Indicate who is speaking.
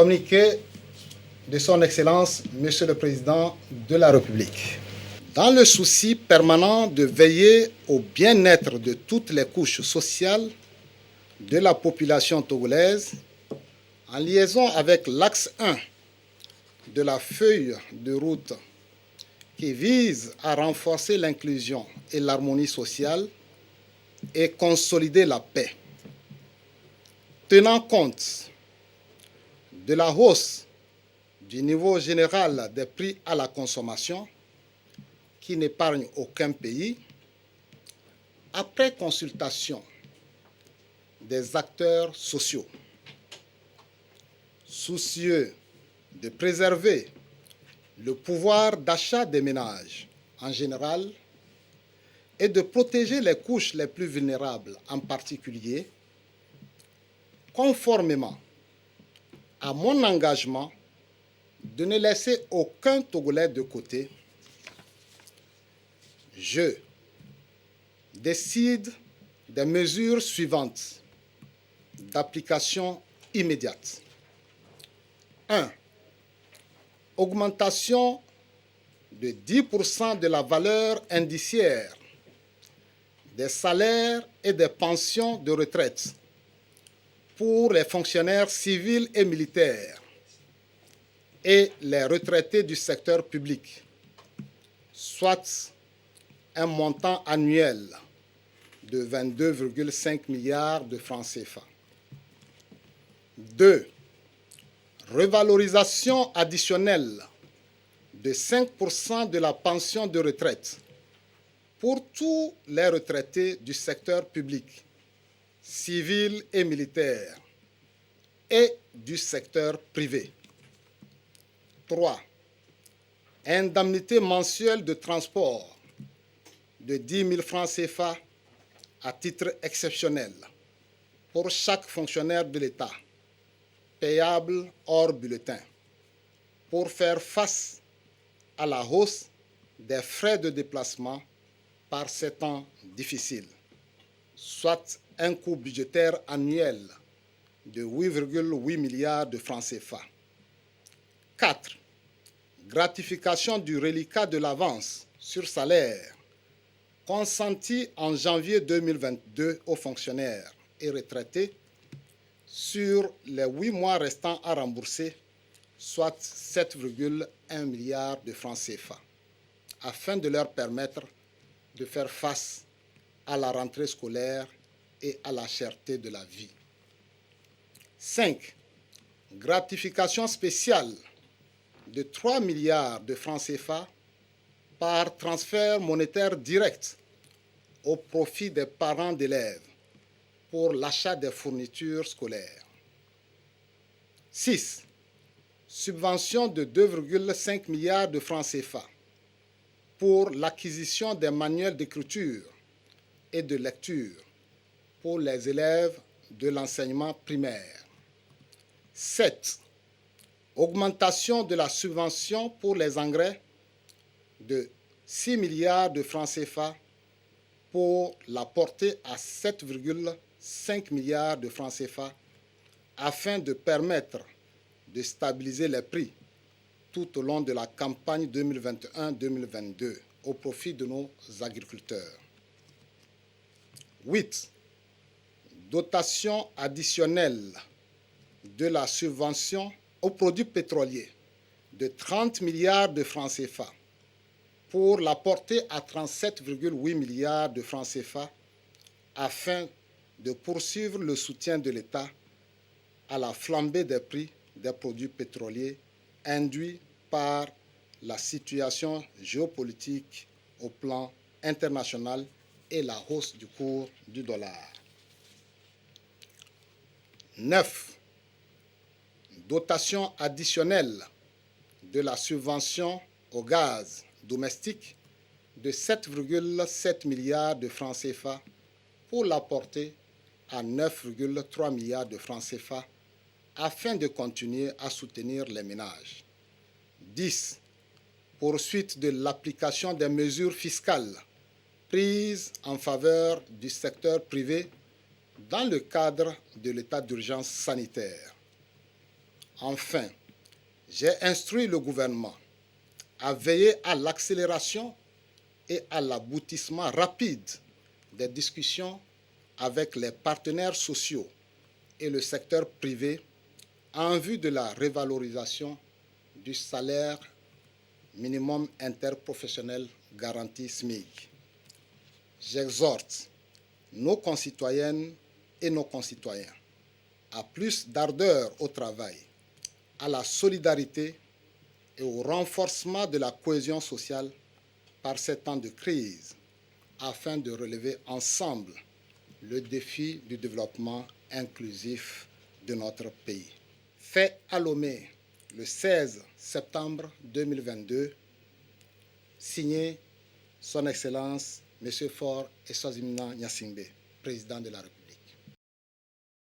Speaker 1: Communiqué de son Excellence, Monsieur le Président de la République. Dans le souci permanent de veiller au bien-être de toutes les couches sociales de la population togolaise, en liaison avec l'axe 1 de la feuille de route qui vise à renforcer l'inclusion et l'harmonie sociale et consolider la paix. Tenant compte de la hausse du niveau général des prix à la consommation, qui n'épargne aucun pays, après consultation des acteurs sociaux, soucieux de préserver le pouvoir d'achat des ménages en général et de protéger les couches les plus vulnérables en particulier, conformément à mon engagement de ne laisser aucun Togolais de côté, je décide des mesures suivantes d'application immédiate. 1. Augmentation de 10% de la valeur indiciaire des salaires et des pensions de retraite pour les fonctionnaires civils et militaires et les retraités du secteur public, soit un montant annuel de 22,5 milliards de francs CFA. 2. Revalorisation additionnelle de 5% de la pension de retraite pour tous les retraités du secteur public, civil et militaire, et du secteur privé. 3. Indemnité mensuelle de transport de 10 000 francs CFA à titre exceptionnel pour chaque fonctionnaire de l'État, payable hors bulletin, pour faire face à la hausse des frais de déplacement par ces temps difficiles, soit un coût budgétaire annuel de 8,8 milliards de francs CFA. 4. Gratification du reliquat de l'avance sur salaire consenti en janvier 2022 aux fonctionnaires et retraités sur les 8 mois restants à rembourser, soit 7,1 milliards de francs CFA, afin de leur permettre de faire face à la rentrée scolaire et à la cherté de la vie. 5. Gratification spéciale de 3 milliards de francs CFA par transfert monétaire direct au profit des parents d'élèves pour l'achat des fournitures scolaires. 6. Subvention de 2,5 milliards de francs CFA pour l'acquisition des manuels d'écriture et de lecture pour les élèves de l'enseignement primaire. 7. Augmentation de la subvention pour les engrais de 6 milliards de francs CFA pour la porter à 7,5 milliards de francs CFA afin de permettre de stabiliser les prix tout au long de la campagne 2021-2022 au profit de nos agriculteurs. 8. Dotation additionnelle de la subvention aux produits pétroliers de 30 milliards de francs CFA pour la porter à 37,8 milliards de francs CFA afin de poursuivre le soutien de l'État à la flambée des prix des produits pétroliers induit par la situation géopolitique au plan international et la hausse du cours du dollar. 9. Dotation additionnelle de la subvention au gaz domestique de 7,7 milliards de francs CFA pour la porter à 9,3 milliards de francs CFA afin de continuer à soutenir les ménages. 10. Poursuite de l'application des mesures fiscales prises en faveur du secteur privé dans le cadre de l'état d'urgence sanitaire. Enfin, j'ai instruit le gouvernement à veiller à l'accélération et à l'aboutissement rapide des discussions avec les partenaires sociaux et le secteur privé en vue de la revalorisation du salaire minimum interprofessionnel garanti SMIC. J'exhorte nos concitoyennes et nos concitoyens à plus d'ardeur au travail, à la solidarité et au renforcement de la cohésion sociale par ces temps de crise, afin de relever ensemble le défi du développement inclusif de notre pays. Fait à Lomé le 16 septembre 2022, signé Son Excellence M. Faure Eswazimana Gnassingbé, président de la République.